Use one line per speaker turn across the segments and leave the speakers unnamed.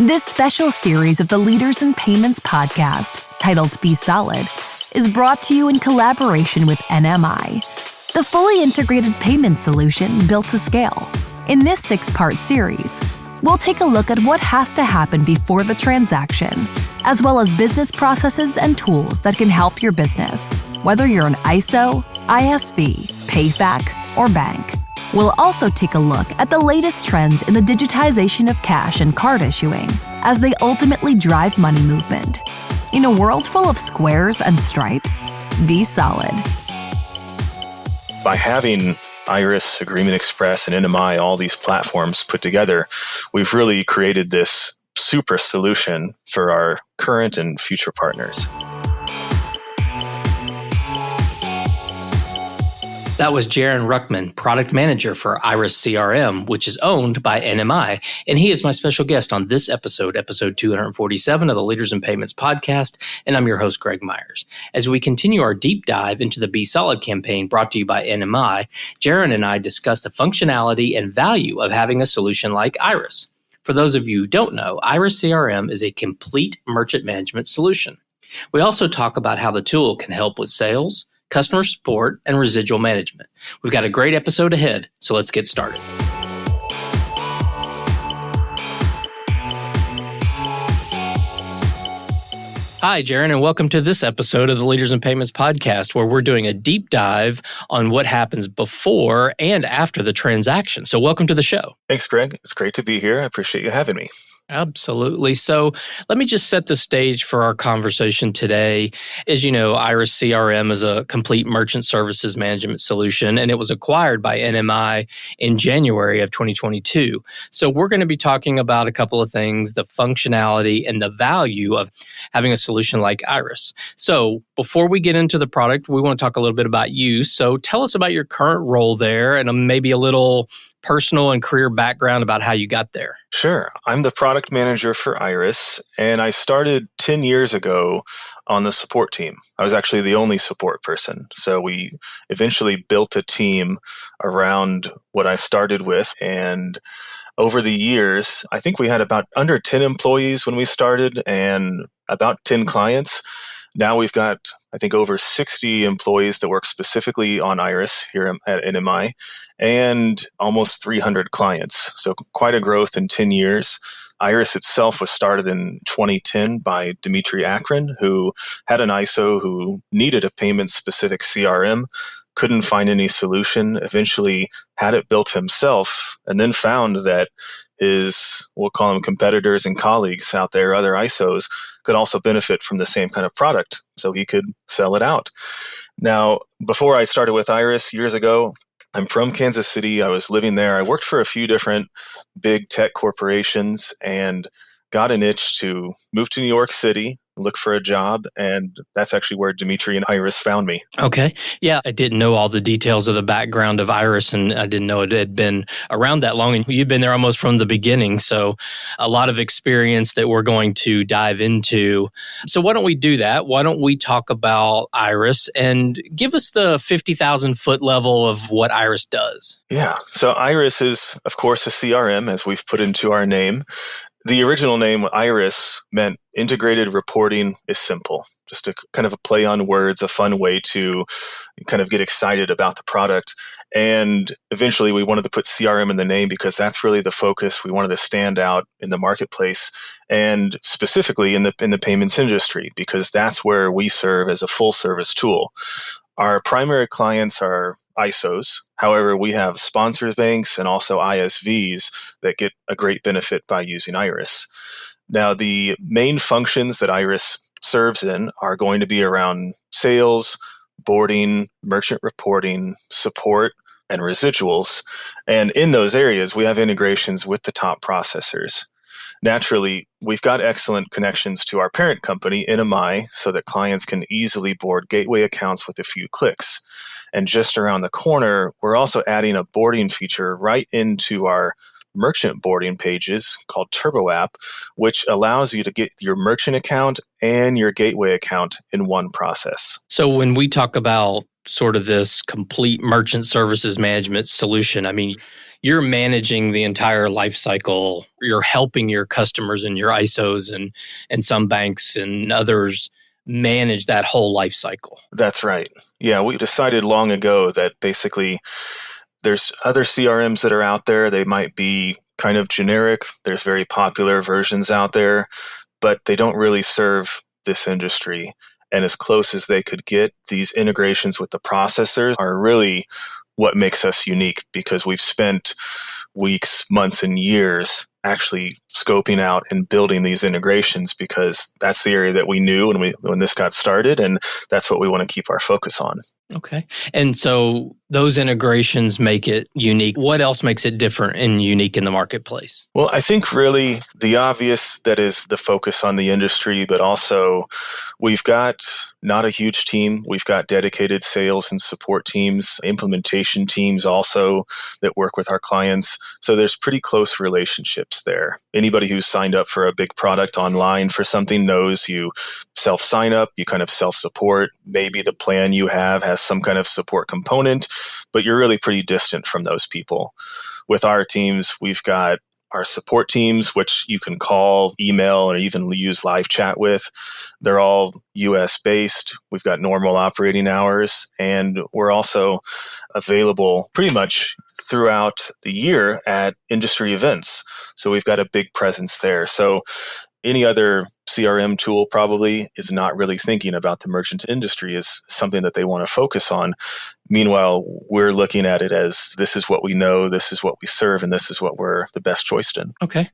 This special series of the Leaders in Payments podcast, titled Be Solid, is brought to you in collaboration with NMI, the fully integrated payment solution built to scale. In this 6-part series, we'll take a look at what has to happen before the transaction, as well as business processes and tools that can help your business, whether you're an ISO, ISV, PayFac, or bank. We'll also take a look at the latest trends in the digitization of cash and card issuing as they ultimately drive money movement. In a world full of squares and stripes, be solid.
By having Iris, Agreement Express, and NMI, all these platforms put together, we've really created this super solution for our current and future partners.
That was Jaron Ruckman, product manager for Iris CRM, which is owned by NMI, and he is my special guest on this episode 247 of the Leaders in Payments podcast, and I'm your host, Greg Myers. As we continue our deep dive into the Be Solid campaign brought to you by NMI, Jaron and I discuss the functionality and value of having a solution like Iris. For those of you who don't know, Iris CRM is a complete merchant management solution. We also talk about how the tool can help with sales, customer support, and residual management. We've got a great episode ahead, so let's get started. Hi, Jaron, and welcome to this episode of the Leaders in Payments podcast, where we're doing a deep dive on what happens before and after the transaction. So welcome to the show.
Thanks, Greg. It's great to be here. I appreciate you having me.
Absolutely. So let me just set the stage for our conversation today. As you know, Iris CRM is a complete merchant services management solution, and it was acquired by NMI in January of 2022. So we're going to be talking about a couple of things, the functionality and the value of having a solution like Iris. So before we get into the product, we want to talk a little bit about you. So tell us about your current role there and maybe a little personal and career background about how you got there.
Sure. I'm the product manager for Iris, and I started 10 years ago on the support team. I was actually the only support person. So we eventually built a team around what I started with. And over the years, I think we had about under 10 employees when we started and about 10 clients. Now we've got, I think, over 60 employees that work specifically on Iris here at NMI and almost 300 clients. So quite a growth in 10 years. Iris itself was started in 2010 by Dimitri Akron, who had an ISO who needed a payment-specific CRM, couldn't find any solution, eventually had it built himself, and then found that his, we'll call them competitors and colleagues out there, other ISOs, could also benefit from the same kind of product, so he could sell it out. Now, before I started with Iris years ago, I'm from Kansas City. I was living there. I worked for a few different big tech corporations and got an itch to move to New York City, look for a job, and that's actually where Dimitri and Iris found me.
Okay. Yeah, I didn't know all the details of the background of Iris, and I didn't know it had been around that long, and you've been there almost from the beginning, so a lot of experience that we're going to dive into. So why don't we do that? Why don't we talk about Iris and give us the 50,000-foot level of what Iris does?
Yeah. So Iris is, of course, a CRM, as we've put into our name. The original name, Iris, meant integrated reporting is simple. Just a kind of a play on words, a fun way to kind of get excited about the product. And eventually we wanted to put CRM in the name because that's really the focus. We wanted to stand out in the marketplace and specifically in the payments industry because that's where we serve as a full service tool. Our primary clients are ISOs. However, we have sponsors banks and also ISVs that get a great benefit by using Iris. Now, the main functions that Iris serves in are going to be around sales, boarding, merchant reporting, support, and residuals. And in those areas, we have integrations with the top processors. Naturally, we've got excellent connections to our parent company, NMI, so that clients can easily board gateway accounts with a few clicks. And just around the corner, we're also adding a boarding feature right into our merchant boarding pages called Turbo App, which allows you to get your merchant account and your gateway account in one process.
So when we talk about sort of this complete merchant services management solution, I mean, you're managing the entire life cycle. You're helping your customers and your ISOs and some banks and others manage that whole life cycle.
That's right. Yeah, we decided long ago that basically there's other CRMs that are out there. They might be kind of generic. There's very popular versions out there, but they don't really serve this industry. And as close as they could get, these integrations with the processors are really what makes us unique, because we've spent weeks, months, and years actually scoping out and building these integrations, because that's the area that we knew when this got started, and that's what we want to keep our focus on.
Okay. And so those integrations make it unique. What else makes it different and unique in the marketplace?
Well, I think really the obvious that is the focus on the industry, but also we've got not a huge team. We've got dedicated sales and support teams, implementation teams also that work with our clients. So there's pretty close relationships there. Anybody who's signed up for a big product online for something knows you self-sign up, you kind of self-support. Maybe the plan you have has some kind of support component, but you're really pretty distant from those people. With our teams, we've got our support teams, which you can call, email, or even use live chat with. They're all US based. We've got normal operating hours, and we're also available pretty much throughout the year at industry events. So we've got a big presence there. So any other CRM tool probably is not really thinking about the merchant industry as something that they want to focus on. Meanwhile, we're looking at it as this is what we know, this is what we serve, and this is what we're the best choice in.
Okay.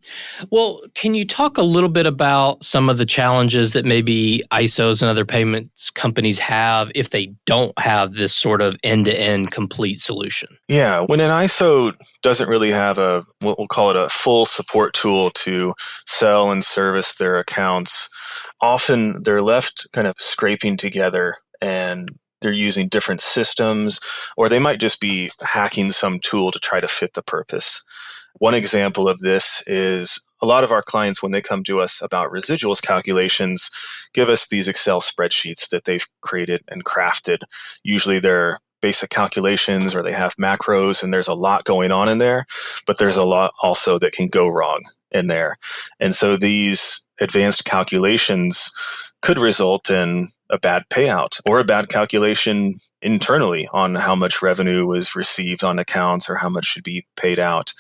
Well, can you talk a little bit about some of the challenges that maybe ISOs and other payments companies have if they don't have this sort of end-to-end complete solution?
Yeah, when an ISO doesn't really have what we'll call it a full support tool to sell and service their accounts, often they're left kind of scraping together, and they're using different systems, or they might just be hacking some tool to try to fit the purpose. One example of this is a lot of our clients, when they come to us about residuals calculations, give us these Excel spreadsheets that they've created and crafted. Usually they're basic calculations, or they have macros, and there's a lot going on in there, but there's a lot also that can go wrong in there. And so these advanced calculations could result in a bad payout or a bad calculation internally on how much revenue was received on accounts or how much should be paid out.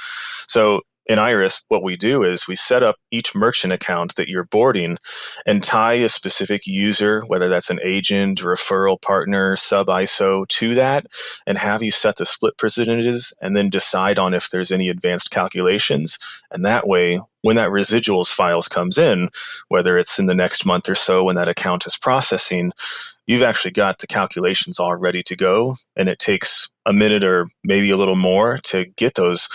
So in Iris, what we do is we set up each merchant account that you're boarding and tie a specific user, whether that's an agent, referral partner, sub-ISO, to that, and have you set the split percentages and then decide on if there's any advanced calculations. And that way, when that residuals files comes in, whether it's in the next month or so when that account is processing, you've actually got the calculations all ready to go, and it takes a minute or maybe a little more to get those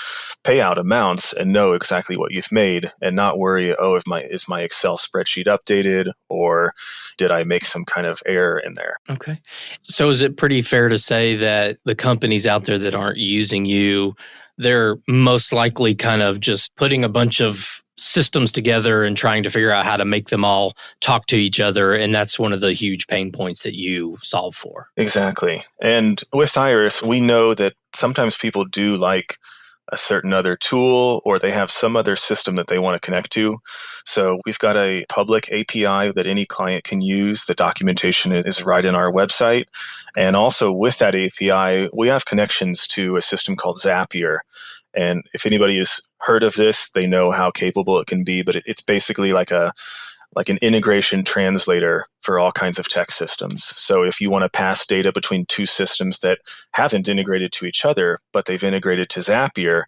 payout amounts and know exactly what you've made, and not worry, is my Excel spreadsheet updated, or did I make some kind of error in there?
Okay. So is it pretty fair to say that the companies out there that aren't using you, they're most likely kind of just putting a bunch of systems together and trying to figure out how to make them all talk to each other, and that's one of the huge pain points that you solve for?
Exactly. And with Iris, we know that sometimes people do like a certain other tool, or they have some other system that they want to connect to. So we've got a public API that any client can use. The documentation is right in our website. And also with that API, we have connections to a system called Zapier. And if anybody has heard of this, they know how capable it can be, but it's basically like an integration translator for all kinds of tech systems. So if you want to pass data between two systems that haven't integrated to each other, but they've integrated to Zapier,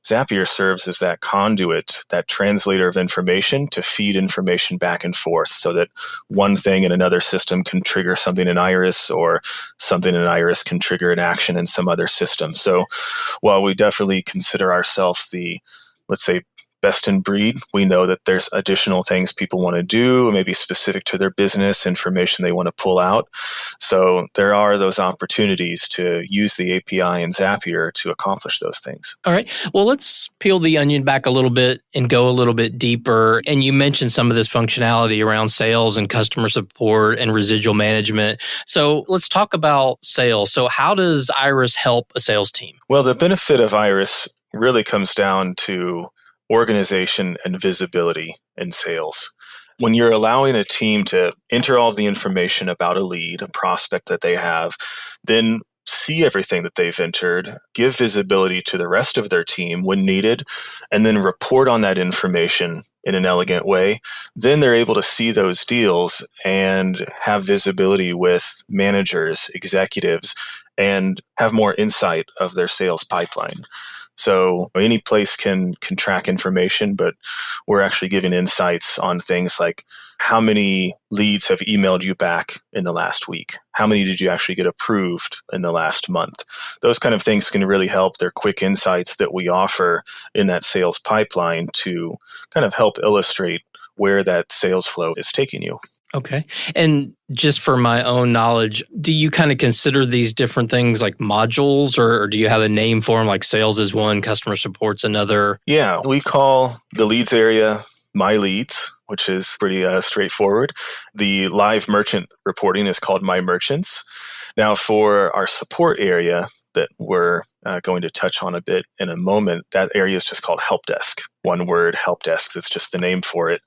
Zapier serves as that conduit, that translator of information to feed information back and forth, so that one thing in another system can trigger something in Iris, or something in Iris can trigger an action in some other system. So while we definitely consider ourselves the, let's say, best in breed, we know that there's additional things people want to do, maybe specific to their business, information they want to pull out. So there are those opportunities to use the API and Zapier to accomplish those things.
All right. Well, let's peel the onion back a little bit and go a little bit deeper. And you mentioned some of this functionality around sales and customer support and residual management. So let's talk about sales. So how does Iris help a sales team?
Well, the benefit of Iris really comes down to organization and visibility in sales. When you're allowing a team to enter all of the information about a lead, a prospect that they have, then see everything that they've entered, give visibility to the rest of their team when needed, and then report on that information in an elegant way, then they're able to see those deals and have visibility with managers, executives, and have more insight of their sales pipeline. So any place can track information, but we're actually giving insights on things like how many leads have emailed you back in the last week? How many did you actually get approved in the last month? Those kind of things can really help. They're quick insights that we offer in that sales pipeline to kind of help illustrate where that sales flow is taking you.
Okay. And just for my own knowledge, do you kind of consider these different things like modules, or do you have a name for them, like sales is one, customer support's another?
Yeah, we call the leads area My Leads, which is pretty straightforward. The live merchant reporting is called My Merchants. Now, for our support area that we're going to touch on a bit in a moment, that area is just called Help Desk. One word, Help Desk, that's just the name for it.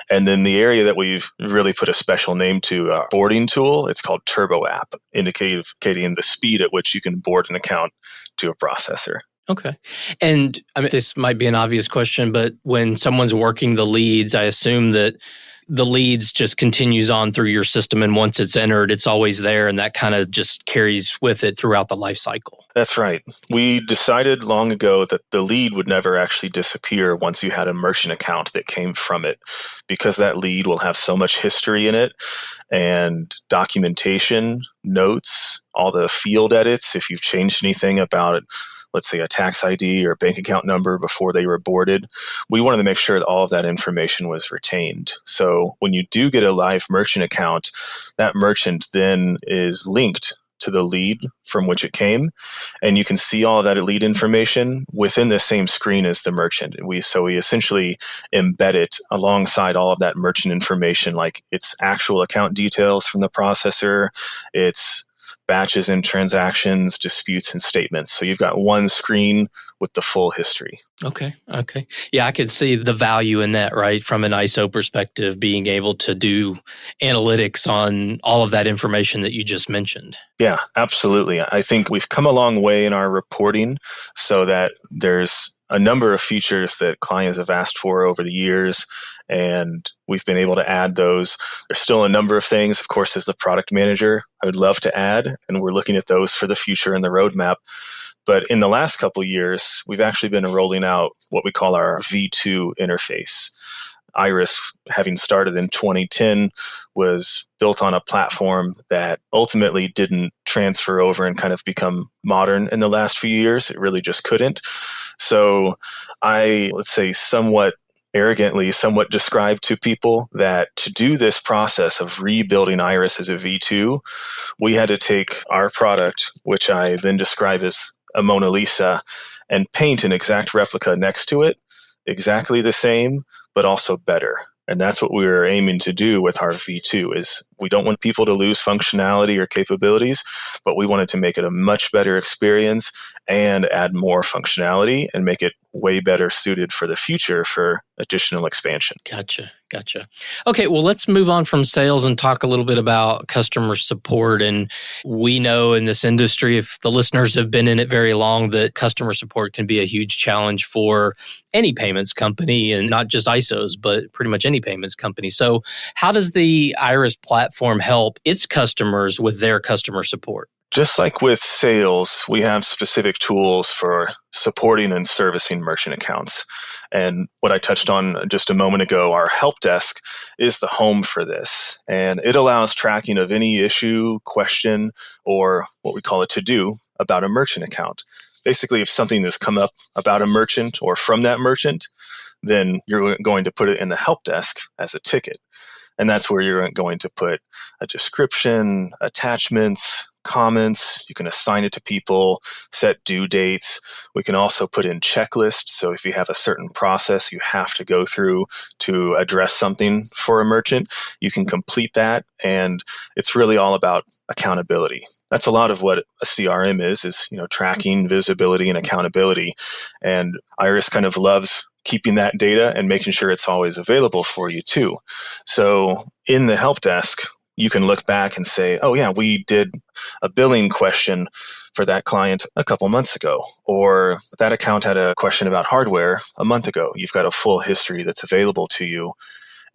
And then the area that we've really put a special name to, our boarding tool, it's called Turbo App, indicating the speed at which you can board an account to a processor.
Okay. And I mean, this might be an obvious question, but when someone's working the leads, I assume that the leads just continues on through your system. And once it's entered, it's always there. And that kind of just carries with it throughout the life cycle.
That's right. We decided long ago that the lead would never actually disappear once you had a merchant account that came from it, because that lead will have so much history in it and documentation, notes, all the field edits. If you've changed anything about it, let's say a tax ID or bank account number before they were boarded, we wanted to make sure that all of that information was retained. So when you do get a live merchant account, that merchant then is linked to the lead from which it came, and you can see all of that lead information within the same screen as the merchant. We essentially embed it alongside all of that merchant information, like its actual account details from the processor, its batches and transactions, disputes and statements. So you've got one screen with the full history.
Okay. Yeah, I could see the value in that, right? From an ISO perspective, being able to do analytics on all of that information that you just mentioned.
Yeah, absolutely. I think we've come a long way in our reporting so that there's a number of features that clients have asked for over the years, and we've been able to add those. There's still a number of things, of course, as the product manager, I would love to add, and we're looking at those for the future in the roadmap. But in the last couple of years, we've actually been rolling out what we call our V2 interface. Iris, having started in 2010, was built on a platform that ultimately didn't transfer over and kind of become modern in the last few years. It really just couldn't. So let's say somewhat arrogantly, somewhat describe to people that to do this process of rebuilding Iris as a V2, we had to take our product, which I then describe as a Mona Lisa, and paint an exact replica next to it, exactly the same, but also better. And that's what we were aiming to do with our V2 is we don't want people to lose functionality or capabilities, but we wanted to make it a much better experience and add more functionality and make it way better suited for the future for additional expansion.
Gotcha. Okay, well, let's move on from sales and talk a little bit about customer support. And we know in this industry, if the listeners have been in it very long, that customer support can be a huge challenge for any payments company, and not just ISOs, but pretty much any payments company. So how does the Iris platform help its customers with their customer support?
Just like with sales, we have specific tools for supporting and servicing merchant accounts. And what I touched on just a moment ago, our help desk is the home for this. And it allows tracking of any issue, question, or what we call a to-do about a merchant account. Basically, if something has come up about a merchant or from that merchant, then you're going to put it in the help desk as a ticket. And that's where you're going to put a description, attachments, comments. You can assign it to people, set due dates. We can also put in checklists. So if you have a certain process you have to go through to address something for a merchant, you can complete that. And it's really all about accountability. That's a lot of what a CRM is tracking, visibility, and accountability. And Iris kind of loves keeping that data and making sure it's always available for you too. So in the help desk, you can look back and say, oh yeah, we did a billing question for that client a couple months ago, or that account had a question about hardware a month ago. You've got a full history that's available to you.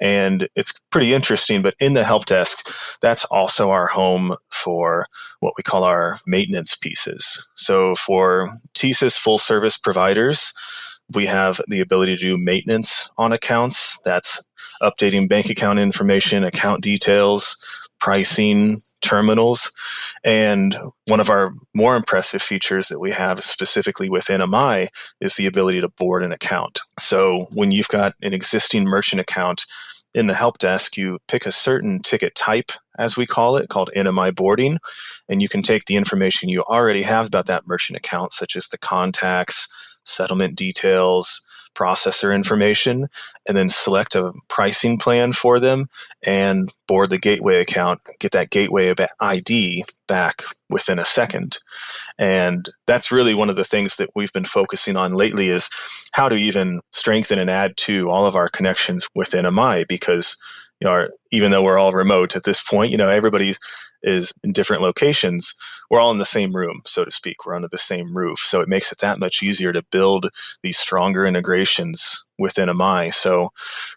And it's pretty interesting, but in the help desk, that's also our home for what we call our maintenance pieces. So for TSYS full service providers, we have the ability to do maintenance on accounts. That's updating bank account information, account details, pricing, terminals. And one of our more impressive features that we have specifically with NMI is the ability to board an account. So when you've got an existing merchant account in the help desk, you pick a certain ticket type, as we call it, called NMI boarding, and you can take the information you already have about that merchant account, such as the contacts, settlement details, processor information, and then select a pricing plan for them and board the gateway account, get that gateway ID back within a second. And that's really one of the things that we've been focusing on lately is how to even strengthen and add to all of our connections with NMI, because even though we're all remote at this point, everybody is in different locations. We're all in the same room, so to speak. We're under the same roof. So it makes it that much easier to build these stronger integrations with NMI. So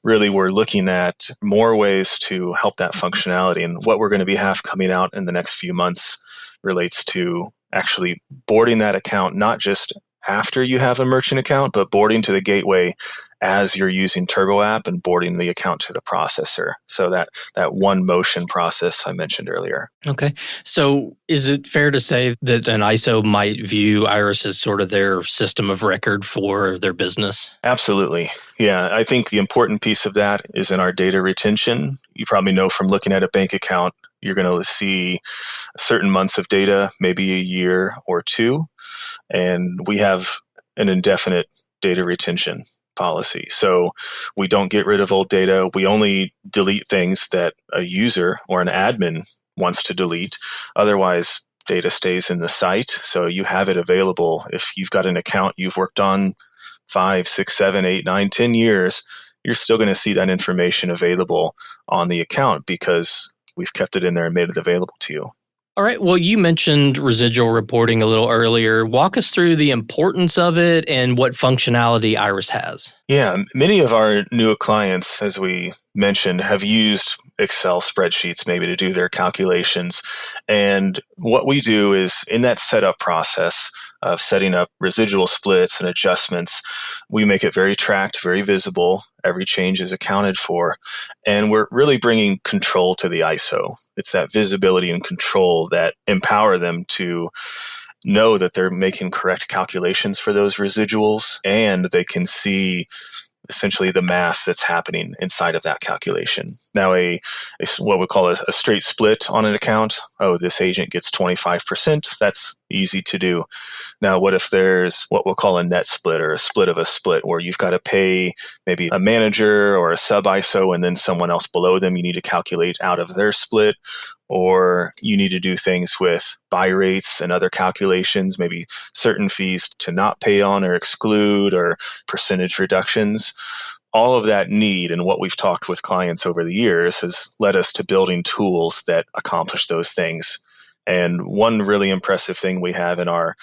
really, we're looking at more ways to help that functionality. And what we're going to have coming out in the next few months relates to actually boarding that account, not just after you have a merchant account, but boarding to the gateway as you're using Turbo app and boarding the account to the processor. So that one motion process I mentioned earlier.
Okay. So is it fair to say that an ISO might view Iris as sort of their system of record for their business?
Absolutely. Yeah. I think the important piece of that is in our data retention. You probably know from looking at a bank account, you're going to see certain months of data, maybe a year or two. And we have an indefinite data retention policy. So we don't get rid of old data. We only delete things that a user or an admin wants to delete. Otherwise, data stays in the site. So you have it available. If you've got an account you've worked on 5, 6, 7, 8, 9, 10 years, you're still going to see that information available on the account because we've kept it in there and made it available to you.
All right. Well, you mentioned residual reporting a little earlier. Walk us through the importance of it and what functionality Iris has.
Yeah, many of our newer clients, as we mentioned, have used Excel spreadsheets maybe to do their calculations. And what we do is in that setup process of setting up residual splits and adjustments, we make it very tracked, very visible. Every change is accounted for. And we're really bringing control to the ISO. It's that visibility and control that empower them to know that they're making correct calculations for those residuals, and they can see essentially the math that's happening inside of that calculation. Now, what we call a straight split on an account. Oh, this agent gets 25%. That's easy to do. Now, what if there's what we'll call a net split or a split of a split, where you've got to pay maybe a manager or a sub ISO and then someone else below them you need to calculate out of their split, or you need to do things with buy rates and other calculations, maybe certain fees to not pay on or exclude or percentage reductions. All of that need and what we've talked with clients over the years has led us to building tools that accomplish those things. And one really impressive thing we have in our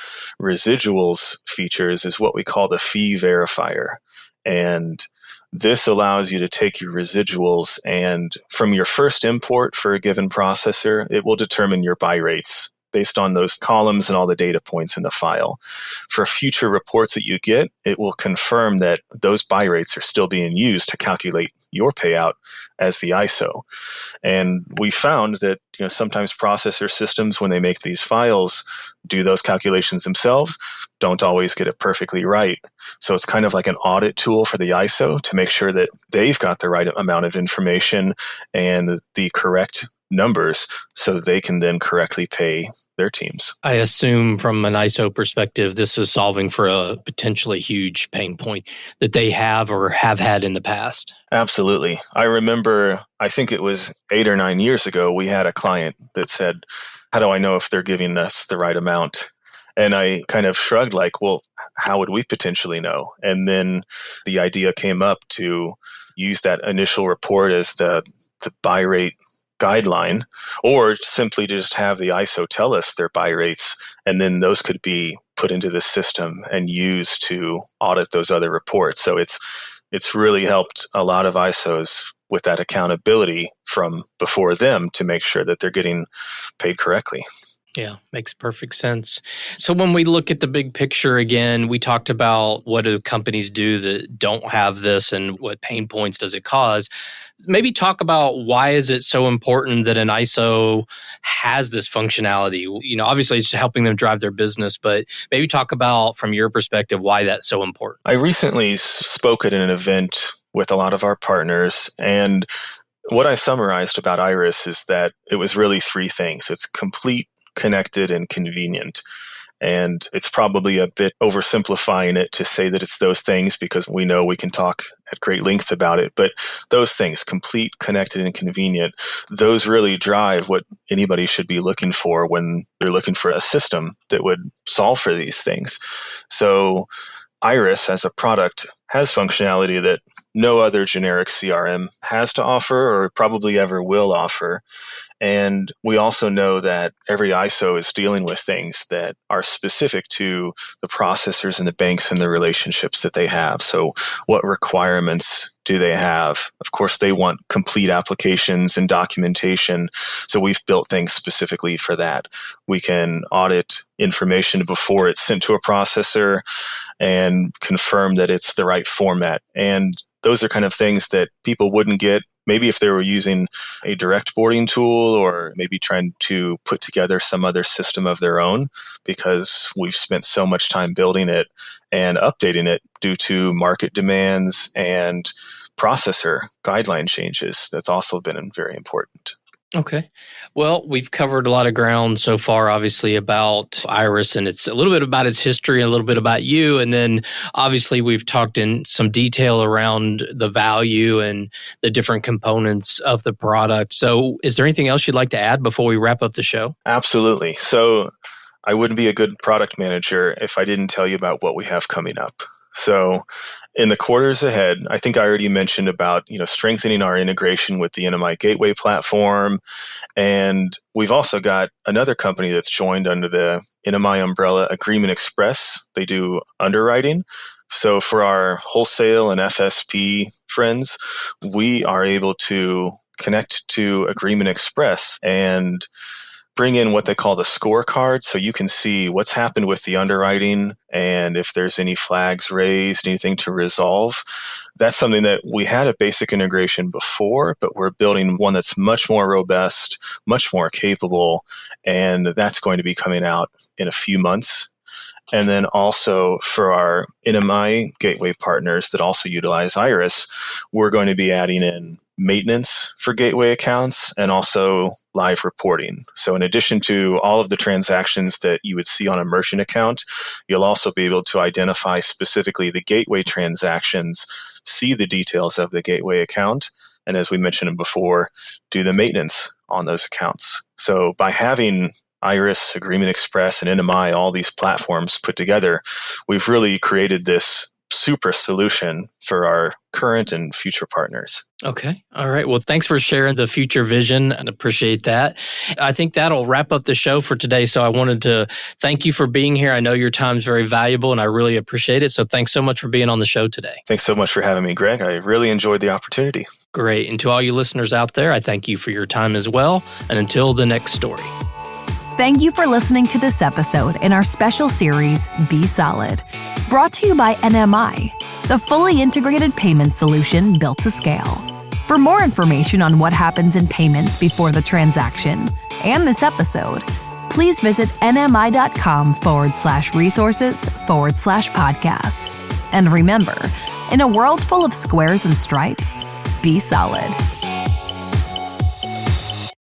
residuals features is what we call the fee verifier. And this allows you to take your residuals and from your first import for a given processor, it will determine your buy rates based on those columns and all the data points in the file. For future reports that you get, it will confirm that those buy rates are still being used to calculate your payout as the ISO. And we found that sometimes processor systems, when they make these files, do those calculations themselves, don't always get it perfectly right. So it's kind of like an audit tool for the ISO to make sure that they've got the right amount of information and the correct numbers so that they can then correctly pay their teams.
I assume from an ISO perspective, this is solving for a potentially huge pain point that they have or have had in the past.
Absolutely. I remember, I think it was 8 or 9 years ago, we had a client that said, how do I know if they're giving us the right amount? And I kind of shrugged like, well, how would we potentially know? And then the idea came up to use that initial report as the buy rate guideline, or simply just have the ISO tell us their buy rates, and then those could be put into the system and used to audit those other reports. So it's really helped a lot of ISOs with that accountability from before them to make sure that they're getting paid correctly.
Yeah, makes perfect sense. So when we look at the big picture again, we talked about what do companies do that don't have this and what pain points does it cause. Maybe talk about why is it so important that an ISO has this functionality? Obviously it's helping them drive their business, but maybe talk about from your perspective why that's so important.
I recently spoke at an event with a lot of our partners, and what I summarized about Iris is that it was really 3 things. It's complete, connected, and convenient. And it's probably a bit oversimplifying it to say that it's those things, because we know we can talk at great length about it. But those things, complete, connected, and convenient, those really drive what anybody should be looking for when they're looking for a system that would solve for these things. So Iris as a product has functionality that no other generic CRM has to offer or probably ever will offer. And we also know that every ISO is dealing with things that are specific to the processors and the banks and the relationships that they have. So what requirements do they have? Of course, they want complete applications and documentation. So we've built things specifically for that. We can audit information before it's sent to a processor and confirm that it's the right format. And those are kind of things that people wouldn't get maybe if they were using a direct boarding tool or maybe trying to put together some other system of their own, because we've spent so much time building it and updating it due to market demands and processor guideline changes. That's also been very important.
Okay. Well, we've covered a lot of ground so far, obviously, about Iris, and it's a little bit about its history and a little bit about you. And then obviously we've talked in some detail around the value and the different components of the product. So is there anything else you'd like to add before we wrap up the show?
Absolutely. So I wouldn't be a good product manager if I didn't tell you about what we have coming up. So in the quarters ahead, I think I already mentioned about, strengthening our integration with the NMI Gateway platform. And we've also got another company that's joined under the NMI umbrella, Agreement Express. They do underwriting. So for our wholesale and FSP friends, we are able to connect to Agreement Express and bring in what they call the scorecard, so you can see what's happened with the underwriting and if there's any flags raised, anything to resolve. That's something that we had a basic integration before, but we're building one that's much more robust, much more capable, and that's going to be coming out in a few months. And then also for our NMI gateway partners that also utilize Iris, we're going to be adding in maintenance for gateway accounts and also live reporting. So in addition to all of the transactions that you would see on a merchant account, you'll also be able to identify specifically the gateway transactions, see the details of the gateway account, and as we mentioned before, do the maintenance on those accounts. So by having Iris, Agreement Express, and NMI, all these platforms put together, we've really created this super solution for our current and future partners.
Okay. All right. Well, thanks for sharing the future vision and appreciate that. I think that'll wrap up the show for today. So I wanted to thank you for being here. I know your time's very valuable and I really appreciate it. So thanks so much for being on the show today.
Thanks so much for having me, Greg. I really enjoyed the opportunity.
Great. And to all you listeners out there, I thank you for your time as well. And until the next story.
Thank you for listening to this episode in our special series, Be Solid, brought to you by NMI, the fully integrated payment solution built to scale. For more information on what happens in payments before the transaction and this episode, please visit nmi.com/resources/podcasts. And remember, in a world full of squares and stripes, be solid.